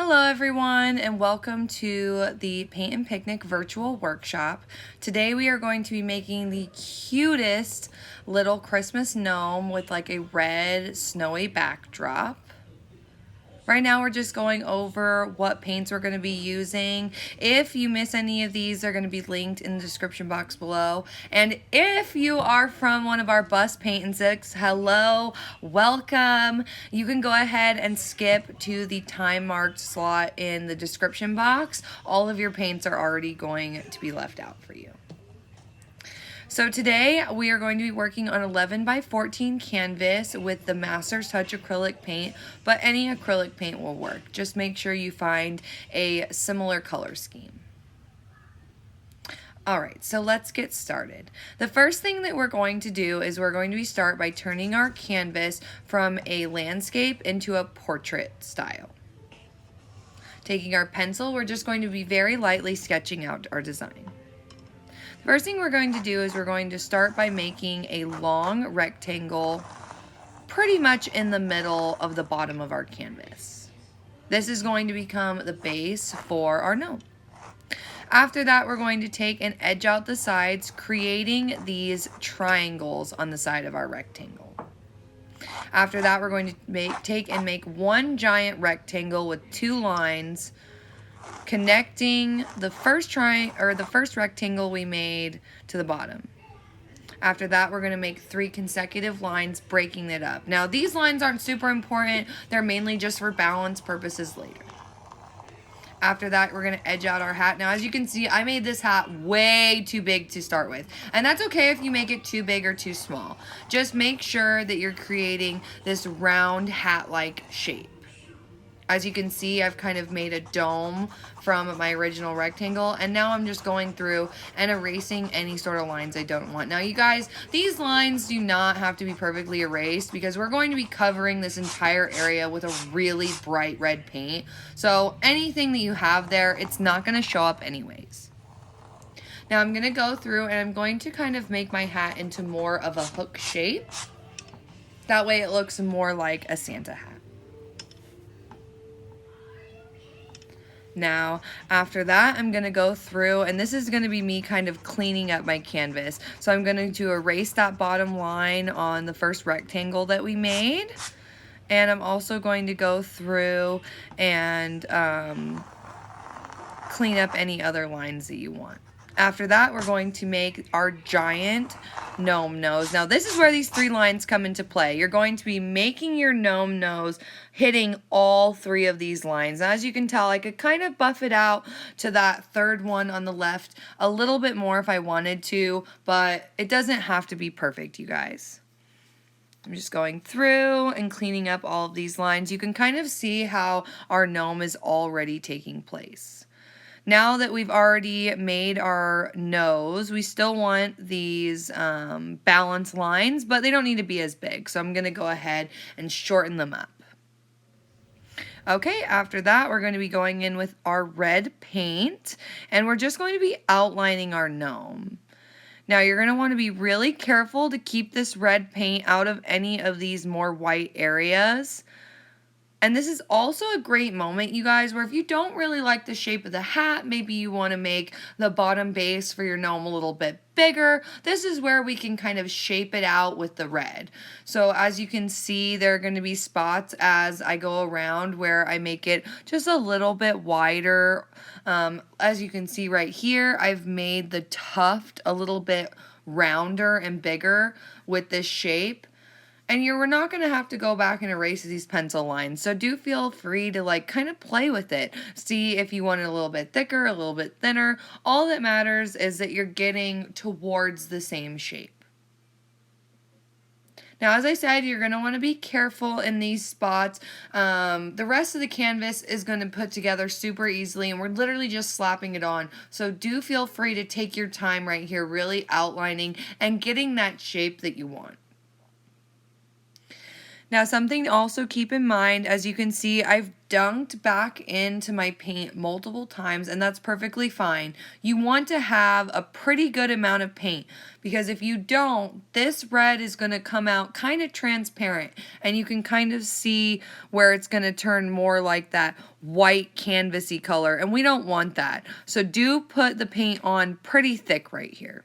Hello everyone and welcome to the Paint and Picnic virtual workshop. Today we are going to be making the cutest little Christmas gnome with like a red snowy backdrop. Right now we're just going over what paints we're going to be using. If you miss any of these, they're going to be linked in the description box below. And if you are from one of our bus paint and six, hello, welcome. You can go ahead and skip to the time marked slot in the description box. All of your paints are already going to be left out for you. So today we are going to be working on 11 by 14 canvas with the Master's Touch acrylic paint, but any acrylic paint will work. Just make sure you find a similar color scheme. Alright, so let's get started. The first thing that we're going to do is we're going to start by turning our canvas from a landscape into a portrait style. Taking our pencil, we're just going to be very lightly sketching out our design. First thing we're going to do is we're going to start by making a long rectangle pretty much in the middle of the bottom of our canvas. This is going to become the base for our gnome. After that, we're going to take and edge out the sides, creating these triangles on the side of our rectangle. After that, we're going to take and make one giant rectangle with two lines connecting the first rectangle we made to the bottom. After that, we're going to make 3 consecutive lines, breaking it up. Now, these lines aren't super important. They're mainly just for balance purposes later. After that, we're going to edge out our hat. Now, as you can see, I made this hat way too big to start with. And that's okay if you make it too big or too small. Just make sure that you're creating this round hat-like shape. As you can see, I've kind of made a dome from my original rectangle, and now I'm just going through and erasing any sort of lines I don't want. Now, you guys, these lines do not have to be perfectly erased because we're going to be covering this entire area with a really bright red paint. So anything that you have there, it's not going to show up anyways. Now, I'm going to go through and I'm going to kind of make my hat into more of a hook shape. That way it looks more like a Santa hat. Now, after that, I'm going to go through, and this is going to be me kind of cleaning up my canvas. So I'm going to erase that bottom line on the first rectangle that we made. And I'm also going to go through and clean up any other lines that you want. After that, we're going to make our giant gnome nose. Now, this is where these 3 lines come into play. You're going to be making your gnome nose hitting all 3 of these lines. Now, as you can tell, I could kind of buff it out to that third one on the left a little bit more if I wanted to, but it doesn't have to be perfect, you guys. I'm just going through and cleaning up all of these lines. You can kind of see how our gnome is already taking place. Now that we've already made our nose, we still want these balance lines, but they don't need to be as big. So I'm going to go ahead and shorten them up. Okay, after that, we're going to be going in with our red paint, and we're just going to be outlining our gnome. Now, you're going to want to be really careful to keep this red paint out of any of these more white areas. And this is also a great moment, you guys, where if you don't really like the shape of the hat, maybe you want to make the bottom base for your gnome a little bit bigger, this is where we can kind of shape it out with the red. So as you can see, there are going to be spots as I go around where I make it just a little bit wider. As you can see right here, I've made the tuft a little bit rounder and bigger with this shape. And we're not going to have to go back and erase these pencil lines. So do feel free to like kind of play with it. See if you want it a little bit thicker, a little bit thinner. All that matters is that you're getting towards the same shape. Now, as I said, you're going to want to be careful in these spots. The rest of the canvas is going to put together super easily, and we're literally just slapping it on. So do feel free to take your time right here, really outlining and getting that shape that you want. Now, something to also keep in mind, as you can see, I've dunked back into my paint multiple times, and that's perfectly fine. You want to have a pretty good amount of paint, because if you don't, this red is going to come out kind of transparent, and you can kind of see where it's going to turn more like that white canvasy color, and we don't want that. So do put the paint on pretty thick right here.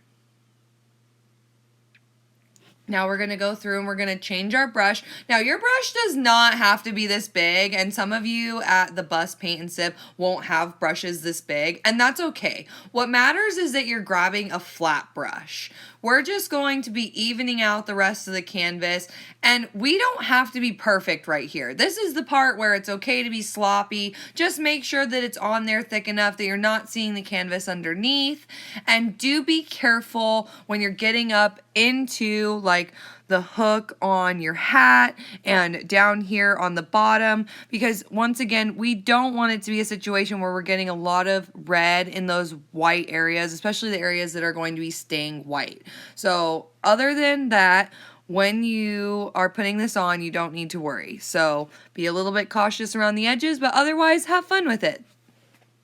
Now we're going to go through and we're going to change our brush. Now your brush does not have to be this big, and some of you at the Bus Paint and Sip won't have brushes this big, and that's okay. What matters is that you're grabbing a flat brush. We're just going to be evening out the rest of the canvas, and we don't have to be perfect right here. This is the part where it's okay to be sloppy. Just make sure that it's on there thick enough that you're not seeing the canvas underneath, and do be careful when you're getting up into like the hook on your hat and down here on the bottom, because once again, we don't want it to be a situation where we're getting a lot of red in those white areas, especially the areas that are going to be staying white. So other than that, when you are putting this on, you don't need to worry. So be a little bit cautious around the edges, but otherwise have fun with it.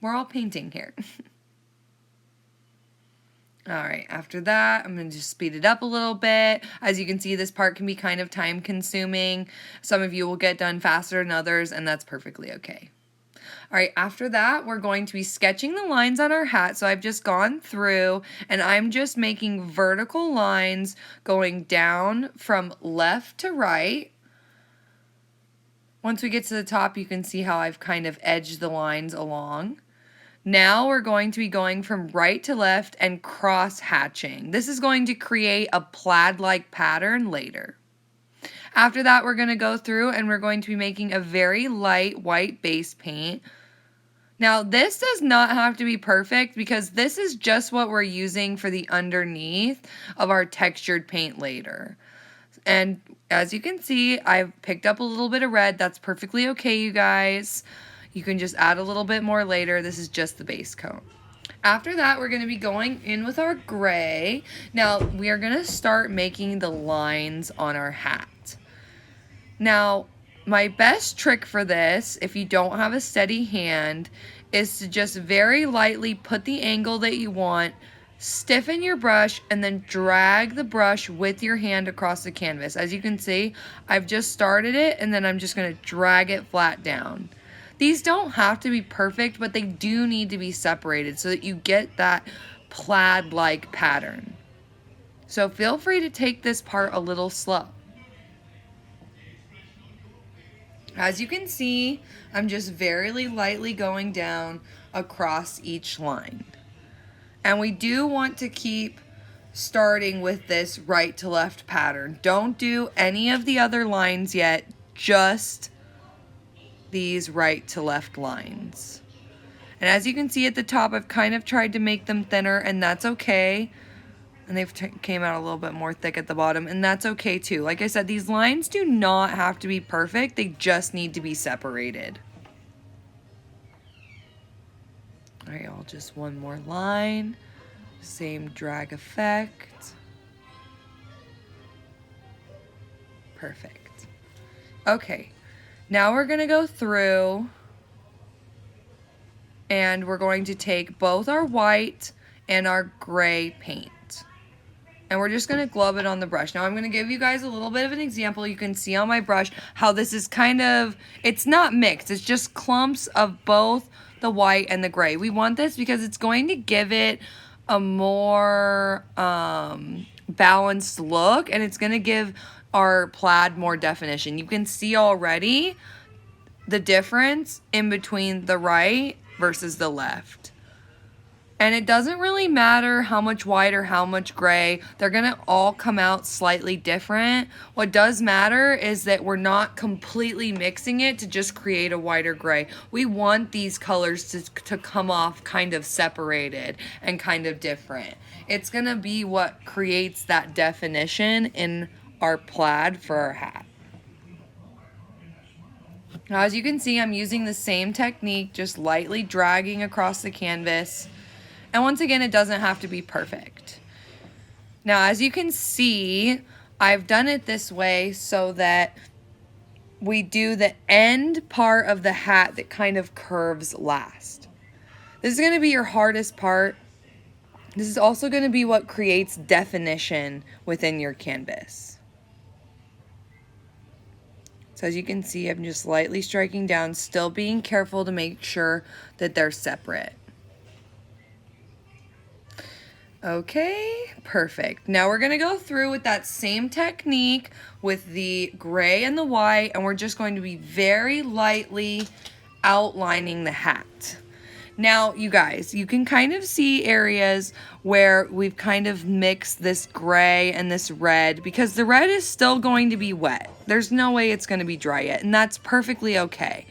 We're all painting here. All right, after that, I'm going to just speed it up a little bit. As you can see, this part can be kind of time consuming. Some of you will get done faster than others, and that's perfectly okay. All right, after that, we're going to be sketching the lines on our hat. So I've just gone through, and I'm just making vertical lines going down from left to right. Once we get to the top, you can see how I've kind of edged the lines along. Now we're going to be going from right to left and cross hatching. This is going to create a plaid-like pattern later. After that, we're going to go through and we're going to be making a very light white base paint. Now, this does not have to be perfect, because this is just what we're using for the underneath of our textured paint later. And as you can see, I've picked up a little bit of red. That's perfectly okay, you guys. You can just add a little bit more later. This is just the base coat. After that, we're going to be going in with our gray. Now, we are going to start making the lines on our hat. Now, my best trick for this, if you don't have a steady hand, is to just very lightly put the angle that you want, stiffen your brush, and then drag the brush with your hand across the canvas. As you can see, I've just started it, and then I'm just going to drag it flat down. These don't have to be perfect, but they do need to be separated so that you get that plaid-like pattern. So feel free to take this part a little slow. As you can see, I'm just very lightly going down across each line. And we do want to keep starting with this right to left pattern. Don't do any of the other lines yet, just these right to left lines. And as you can see at the top, I've kind of tried to make them thinner, and that's okay. And they've came out a little bit more thick at the bottom, and that's okay too. Like I said, these lines do not have to be perfect. They just need to be separated. All right, I'll just one more line. Same drag effect. Perfect. Okay. Now we're going to go through and we're going to take both our white and our gray paint. And we're just going to glove it on the brush. Now I'm going to give you guys a little bit of an example. You can see on my brush how this is kind of, it's not mixed. It's just clumps of both the white and the gray. We want this because it's going to give it a more balanced look, and it's going to give our plaid more definition. You can see already the difference in between the right versus the left. And it doesn't really matter how much white or how much gray. They're going to all come out slightly different. What does matter is that we're not completely mixing it to just create a white or gray. We want these colors to come off kind of separated and kind of different. It's going to be what creates that definition in our plaid for our hat. Now, as you can see, I'm using the same technique, just lightly dragging across the canvas. And once again, it doesn't have to be perfect. Now, as you can see, I've done it this way so that we do the end part of the hat that kind of curves last. This is going to be your hardest part. This is also going to be what creates definition within your canvas. So as you can see, I'm just lightly striking down, still being careful to make sure that they're separate. Okay, perfect. Now we're going to go through with that same technique with the gray and the white, and we're just going to be very lightly outlining the hat. Now, you guys, you can kind of see areas where we've kind of mixed this gray and this red because the red is still going to be wet. There's no way it's going to be dry yet, and that's perfectly okay.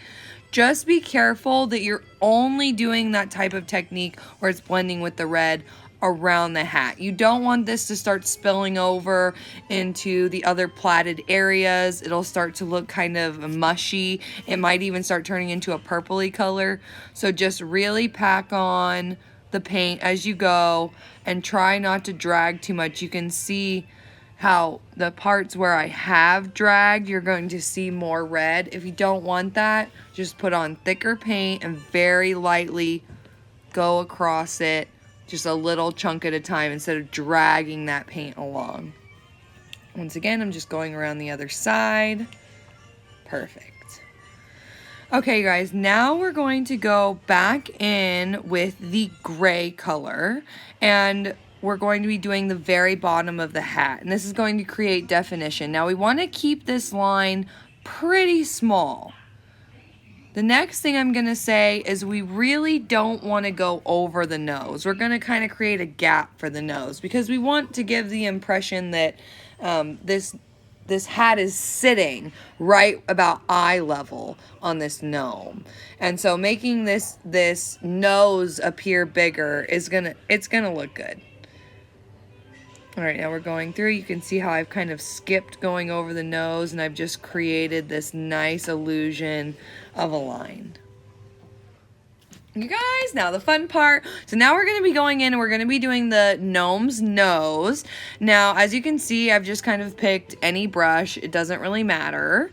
Just be careful that you're only doing that type of technique where it's blending with the red around the hat. You don't want this to start spilling over into the other plaited areas. It'll start to look kind of mushy. It might even start turning into a purpley color. So just really pack on the paint as you go and try not to drag too much. You can see how the parts where I have dragged, you're going to see more red. If you don't want that, just put on thicker paint and very lightly go across it, just a little chunk at a time instead of dragging that paint along. Once again, I'm just going around the other side. Perfect. Okay, guys, now we're going to go back in with the gray color, and we're going to be doing the very bottom of the hat, and this is going to create definition. Now we want to keep this line pretty small. The next thing I'm going to say is we really don't want to go over the nose. We're going to kind of create a gap for the nose because we want to give the impression that this hat is sitting right about eye level on this gnome. And so making this nose appear bigger is it's gonna look good. All right, now we're going through. You can see how I've kind of skipped going over the nose, and I've just created this nice illusion of a line. You guys, now the fun part. So now we're going to be going in and we're going to be doing the gnome's nose. Now, as you can see, I've just kind of picked any brush. It doesn't really matter.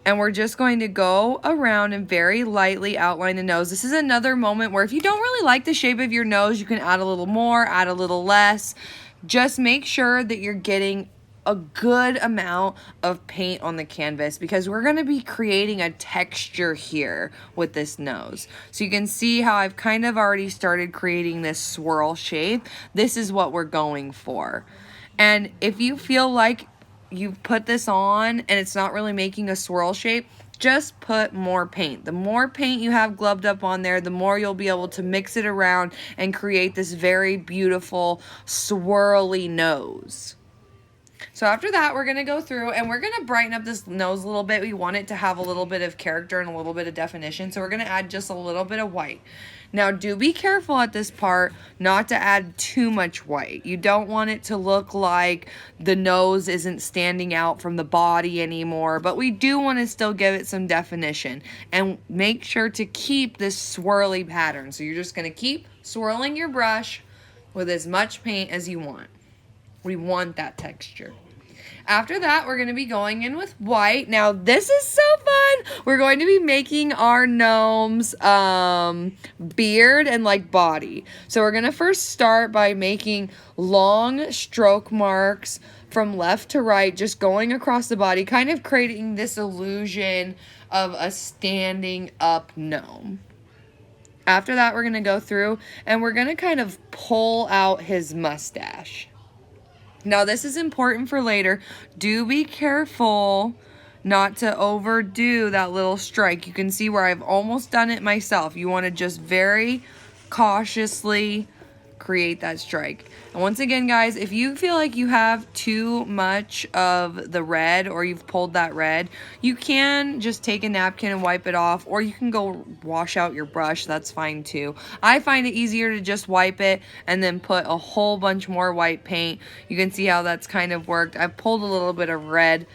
And we're just going to go around and very lightly outline the nose. This is another moment where if you don't really like the shape of your nose, you can add a little more, add a little less. Just make sure that you're getting a good amount of paint on the canvas because we're going to be creating a texture here with this nose. So you can see how I've kind of already started creating this swirl shape. This is what we're going for. And if you feel like you've put this on and it's not really making a swirl shape, just put more paint. The more paint you have glubbed up on there, the more you'll be able to mix it around and create this very beautiful swirly nose. So after that, we're going to go through and we're going to brighten up this nose a little bit. We want it to have a little bit of character and a little bit of definition. So we're going to add just a little bit of white. Now, do be careful at this part not to add too much white. You don't want it to look like the nose isn't standing out from the body anymore, but we do want to still give it some definition and make sure to keep this swirly pattern. So you're just going to keep swirling your brush with as much paint as you want. We want that texture. After that, we're going to be going in with white. Now, this is so fun. We're going to be making our gnome's beard and like body. So we're going to first start by making long stroke marks from left to right, just going across the body, kind of creating this illusion of a standing up gnome. After that, we're going to go through and we're going to kind of pull out his mustache. Now, this is important for later. Do be careful not to overdo that little strike. You can see where I've almost done it myself. You want to just very cautiously create that strike. And once again, guys, if you feel like you have too much of the red or you've pulled that red, you can just take a napkin and wipe it off, or you can go wash out your brush. That's fine too. I find it easier to just wipe it and then put a whole bunch more white paint. You can see how that's kind of worked. I've pulled a little bit of red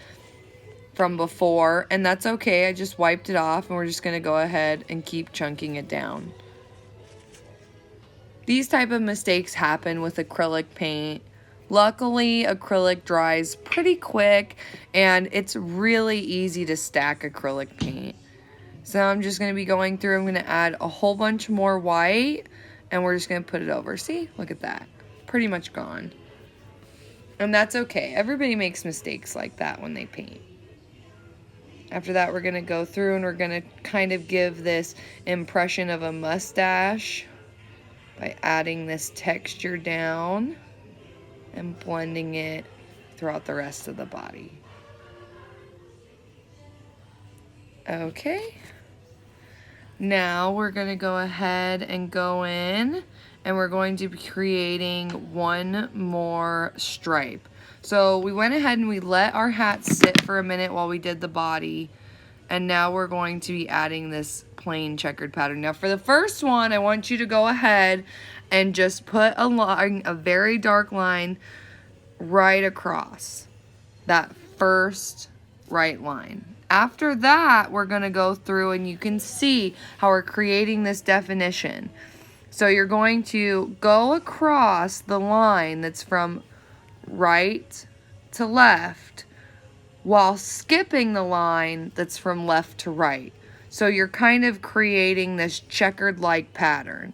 from before, and that's okay. I just wiped it off, and we're just going to go ahead and keep chunking it down. These type of mistakes happen with acrylic paint Luckily, acrylic dries pretty quick, and it's really easy to stack acrylic paint. So I'm just going to be going through, I'm going to add a whole bunch more white, and we're just going to put it over. See? Look at that. Pretty much gone. And that's okay. Everybody makes mistakes like that when they paint. After that, we're going to go through and we're going to kind of give this impression of a mustache by adding this texture down and blending it throughout the rest of the body. Okay. Now we're going to go ahead and go in and we're going to be creating one more stripe. So we went ahead and we let our hat sit for a minute while we did the body. And now we're going to be adding this plain checkered pattern. Now for the first one, I want you to go ahead and just put a line, a very dark line right across that first right line. After that, we're going to go through and you can see how we're creating this definition. So you're going to go across the line that's from right to left while skipping the line that's from left to right. So you're kind of creating this checkered-like pattern.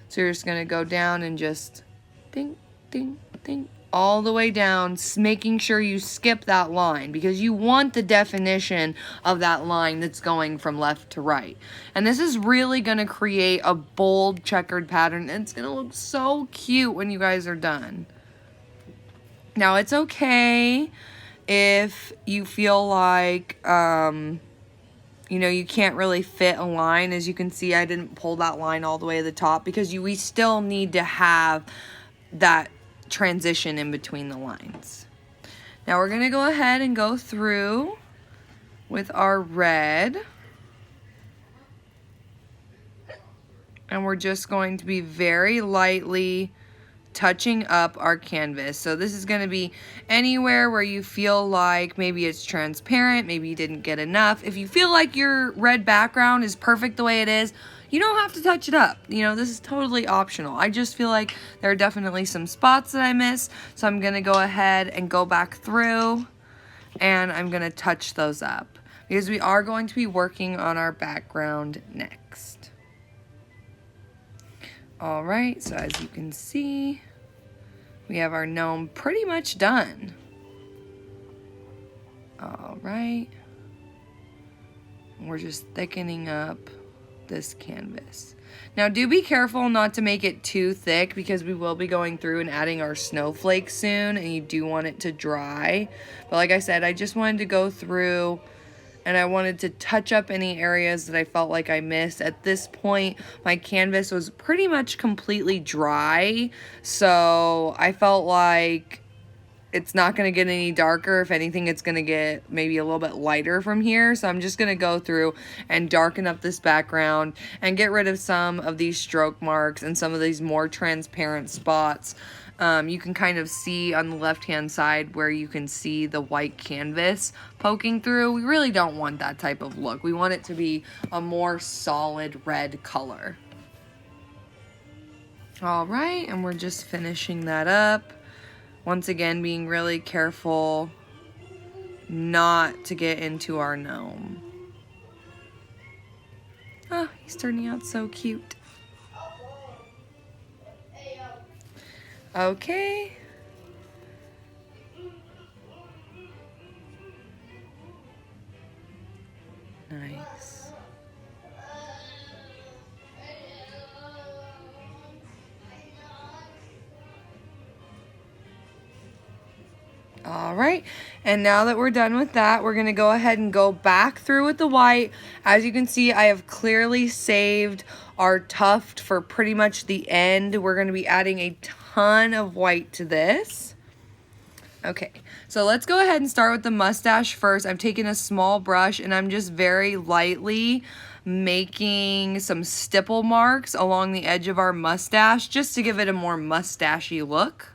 So you're just going to go down and just ding, ding, ding, all the way down, making sure you skip that line because you want the definition of that line that's going from left to right. And this is really going to create a bold checkered pattern, and it's going to look so cute when you guys are done. Now, it's okay if you feel like, you know, you can't really fit a line. As you can see, I didn't pull that line all the way to the top because we still need to have that transition in between the lines. Now we're going to go ahead and go through with our red. And we're just going to be very lightly touching up our canvas. So this is going to be anywhere where you feel like maybe it's transparent, maybe you didn't get enough. If you feel like your red background is perfect the way it is, you don't have to touch it up. You know, this is totally optional. I just feel like there are definitely some spots that I missed, so I'm going to go ahead and go back through and I'm going to touch those up because we are going to be working on our background next. Alright, so as you can see, we have our gnome pretty much done. Alright, we're just thickening up this canvas. Now do be careful not to make it too thick because we will be going through and adding our snowflakes soon and you do want it to dry. But like I said, I just wanted to go through and I wanted to touch up any areas that I felt like I missed. At this point, my canvas was pretty much completely dry, so I felt like it's not going to get any darker. If anything, it's going to get maybe a little bit lighter from here. So I'm just going to go through and darken up this background and get rid of some of these stroke marks and some of these more transparent spots. You can kind of see on the left-hand side where you can see the white canvas poking through. We really don't want that type of look. We want it to be a more solid red color. All right, and we're just finishing that up. Once again, being really careful not to get into our gnome. Oh, he's turning out so cute. Okay. Nice. All right, and now that we're done with that, we're going to go ahead and go back through with the white. As you can see, I have clearly saved our tuft for pretty much the end. We're going to be adding a ton of white to this. Okay, so let's go ahead and start with the mustache first. I've taken a small brush and I'm just very lightly making some stipple marks along the edge of our mustache just to give it a more mustachy look.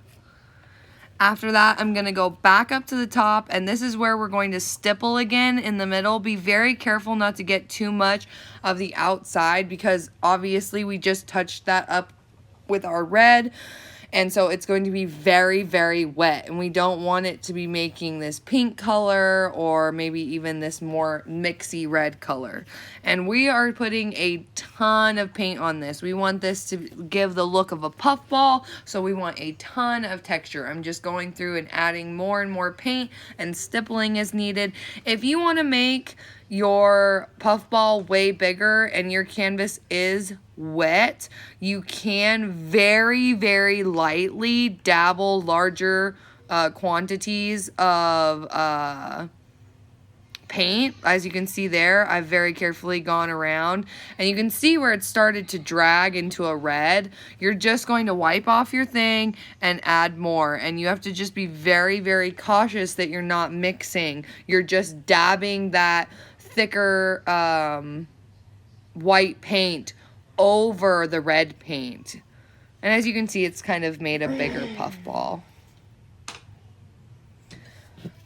After that, I'm going to go back up to the top, and this is where we're going to stipple again in the middle. Be very careful not to get too much of the outside because obviously we just touched that up with our red. And so it's going to be very, very wet, and we don't want it to be making this pink color or maybe even this more mixy red color. And we are putting a ton of paint on this. We want this to give the look of a puffball, so we want a ton of texture. I'm just going through and adding more and more paint and stippling as needed. If you want to make your puffball way bigger and your canvas is wet, you can very, very lightly dabble larger quantities of paint. As you can see there, I've very carefully gone around, and you can see where it started to drag into a red. You're just going to wipe off your thing and add more, and you have to just be very, very cautious that you're not mixing. You're just dabbing that thicker white paint over the red paint. And as you can see, it's kind of made a bigger puffball.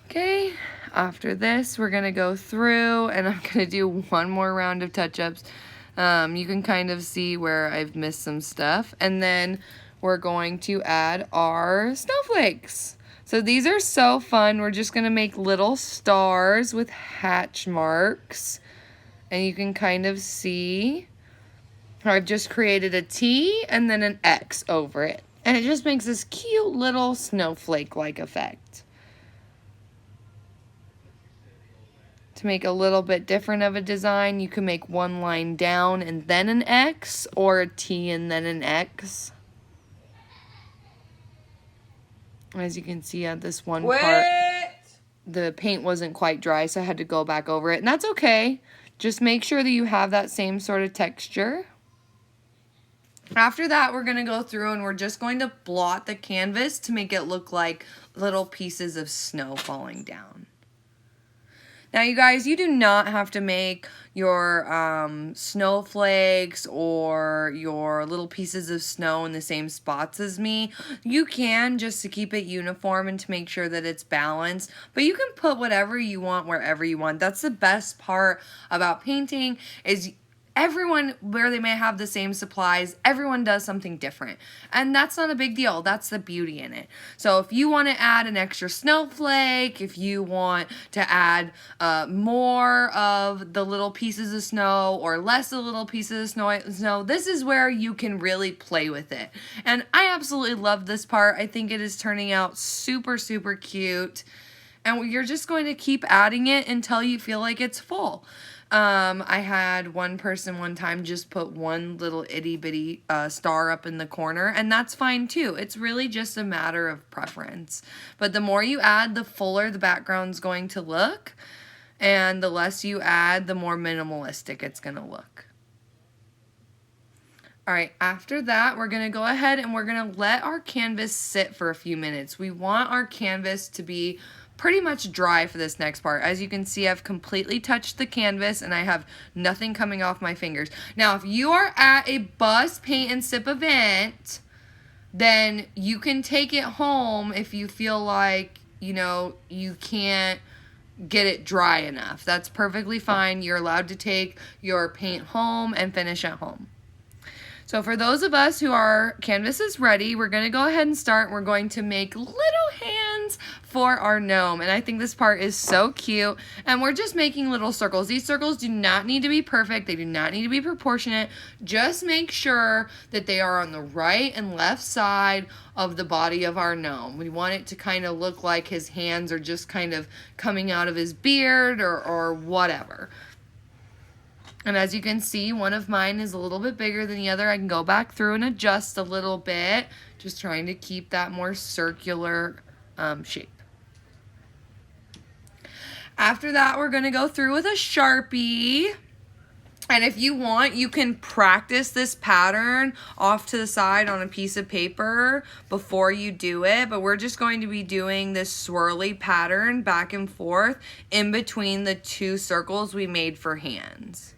Okay, after this, we're going to go through, and I'm going to do one more round of touch-ups. You can kind of see where I've missed some stuff. And then we're going to add our snowflakes. So these are so fun. We're just going to make little stars with hatch marks. And you can kind of see I've just created a T and then an X over it. And it just makes this cute little snowflake-like effect. To make a little bit different of a design, you can make one line down and then an X, or a T and then an X. As you can see at this one part, the paint wasn't quite dry, so I had to go back over it. And that's okay. Just make sure that you have that same sort of texture. After that, we're going to go through and we're just going to blot the canvas to make it look like little pieces of snow falling down. Now, you guys, you do not have to make your snowflakes or your little pieces of snow in the same spots as me. You can, just to keep it uniform and to make sure that it's balanced. But you can put whatever you want wherever you want. That's the best part about painting, is everyone, where they may have the same supplies, everyone does something different. And that's not a big deal. That's the beauty in it. So if you want to add an extra snowflake, if you want to add more of the little pieces of snow or less of the little pieces of snow, this is where you can really play with it. And I absolutely love this part. I think it is turning out super, super cute. And you're just going to keep adding it until you feel like it's full. I had one person one time just put one little itty bitty star up in the corner, and that's fine too. It's really just a matter of preference. But the more you add, the fuller the background's going to look, and the less you add, the more minimalistic it's going to look. Alright, after that, we're going to go ahead and we're going to let our canvas sit for a few minutes. We want our canvas to be pretty much dry for this next part. As you can see, I've completely touched the canvas and I have nothing coming off my fingers. Now, if you are at a bus paint and sip event, then you can take it home if you feel like, you know, you can't get it dry enough. That's perfectly fine. You're allowed to take your paint home and finish at home. So for those of us who are canvas is ready, we're going to go ahead and start. We're going to make little hands for our gnome. And I think this part is so cute. And we're just making little circles. These circles do not need to be perfect. They do not need to be proportionate. Just make sure that they are on the right and left side of the body of our gnome. We want it to kind of look like his hands are just kind of coming out of his beard or whatever. And as you can see, one of mine is a little bit bigger than the other. I can go back through and adjust a little bit, just trying to keep that more circular shape. After that, we're going to go through with a Sharpie. And if you want, you can practice this pattern off to the side on a piece of paper before you do it. But we're just going to be doing this swirly pattern back and forth in between the two circles we made for hands.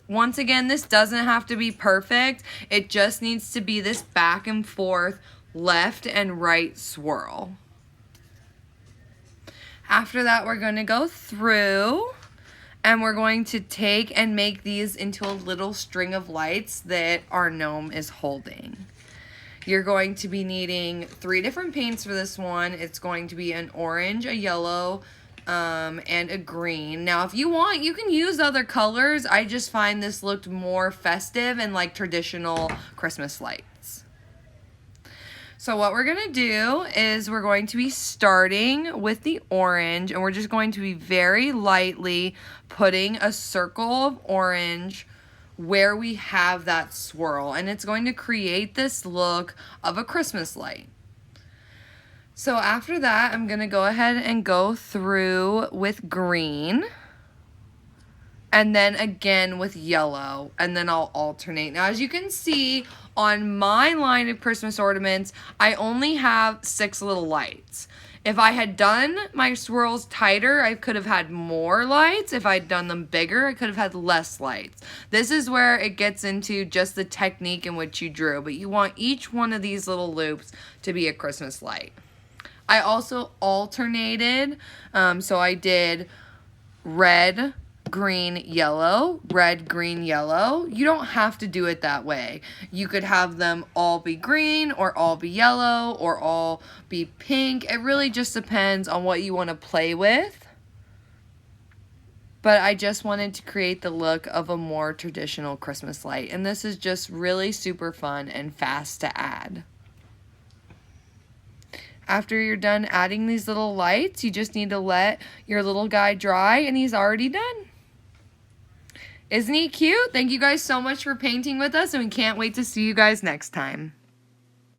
Once again, this doesn't have to be perfect. It just needs to be this back and forth, left and right swirl. After that, we're going to go through and we're going to take and make these into a little string of lights that our gnome is holding. You're going to be needing 3 different paints for this one. It's going to be an orange, a yellow, and a green. Now, if you want, you can use other colors. I just find this looked more festive and like traditional Christmas lights. So what we're going to do is we're going to be starting with the orange, and we're just going to be very lightly putting a circle of orange where we have that swirl, and it's going to create this look of a Christmas light. So after that, I'm going to go ahead and go through with green, and then again with yellow, and then I'll alternate. Now, as you can see on my line of Christmas ornaments, I only have 6 little lights. If I had done my swirls tighter, I could have had more lights. If I'd done them bigger, I could have had less lights. This is where it gets into just the technique in which you drew, but you want each one of these little loops to be a Christmas light. I also alternated, so I did red, green, yellow, red, green, yellow. You don't have to do it that way. You could have them all be green or all be yellow or all be pink. It really just depends on what you want to play with. But I just wanted to create the look of a more traditional Christmas light. And this is just really super fun and fast to add. After you're done adding these little lights, you just need to let your little guy dry, and he's already done. Isn't he cute? Thank you guys so much for painting with us, and we can't wait to see you guys next time.